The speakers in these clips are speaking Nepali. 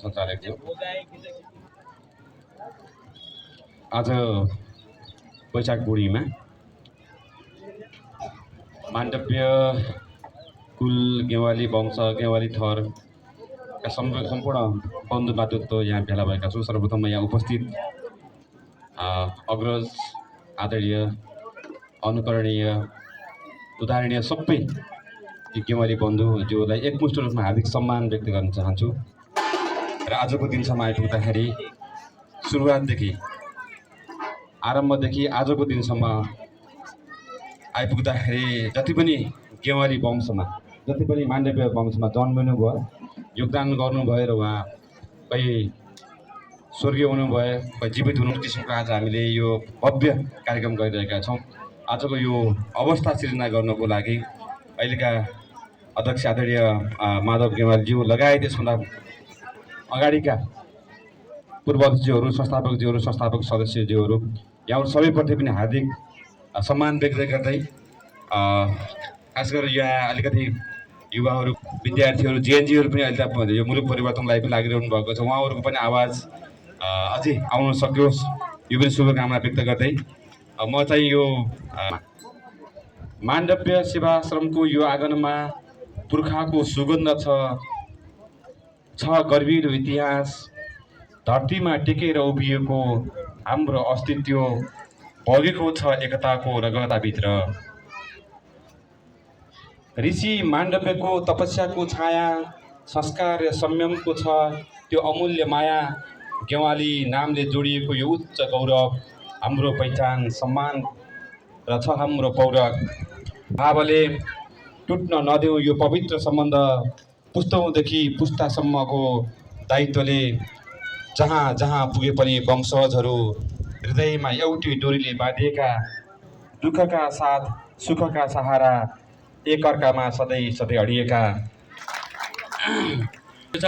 सञ्चालक थियो। आज वैशाख बुढीमा माण्डव्य कुल गेवाली वंश गेवाली थरका सम्पूर्ण बन्धु बातुत्व यहाँ भेला भएका छौँ। सर्वप्रथम यहाँ उपस्थित अग्रज आदरणीय अनुकरणीय उदाहरणीय सबै गेवाली बन्धुज्यूलाई एकमुष्ट रूपमा हार्दिक सम्मान व्यक्त गर्न चाहन्छु। र आजको दिनसम्म आइपुग्दाखेरि सुरुवातदेखि आरम्भदेखि आजको दिनसम्म आइपुग्दाखेरि जति पनि गेवाली वंशमा जति पनि माण्डव्य वंशमा जन्मिनु भयो, योगदान गर्नुभयो र उहाँ कहीँ स्वर्गीय हुनुभयो, कहीँ जीवित हुनु किसिमको आज हामीले यो भव्य कार्यक्रम गरिरहेका छौँ। आजको यो अवस्था सिर्जना गर्नको लागि अहिलेका अध्यक्ष आदरणीय माधव गेवालज्यू लगायत यसभन्दा अगाडिका पूर्व अध्यक्षज्यूहरू, संस्थापक सदस्यज्यूहरू, यहाँहरू सबैप्रति पनि हार्दिक सम्मान व्यक्त गर्दै खास गरेर यहाँ अलिकति युवाहरू, विद्यार्थीहरू, जेएनजीहरू पनि अहिले यो मुलुक परिवर्तनलाई पनि लागिरहनु भएको छ। उहाँहरूको पनि आवाज अझै आउन सकियोस्, यो पनि शुभकामना व्यक्त गर्दै म चाहिँ यो माण्डव्य सेवाश्रमको यो आँगनमा पुर्खाको सुगन्ध छ गर्विलो इतिहास, धरतीमा टेकेर उभिएको हाम्रो अस्तित्व बगेको छ एकताको रगताभित्र। ऋषि माण्डव्यको तपस्याको छाया, संस्कार र संयमको छ त्यो अमूल्य माया। गेवाली नामले जोडिएको यो उच्च गौरव हाम्रो पहिचान, सम्मान र छ हाम्रो पौरख। भावले टुट्न नदेऊ यो पवित्र सम्बन्ध, पुस्तौँदेखि पुस्तासम्मको दायित्वले जहाँ जहाँ पुगे पनि वंशजहरू हृदयमा एउटै डोरीले बाँधिएका, दुःखका साथ सुखका सहारा एकअर्कामा सधैँ सधैँ अडिएका।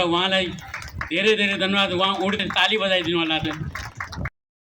उहाँलाई धेरै धेरै धन्यवाद। उहाँ उठ्दै ताली बजाइदिनु होला त।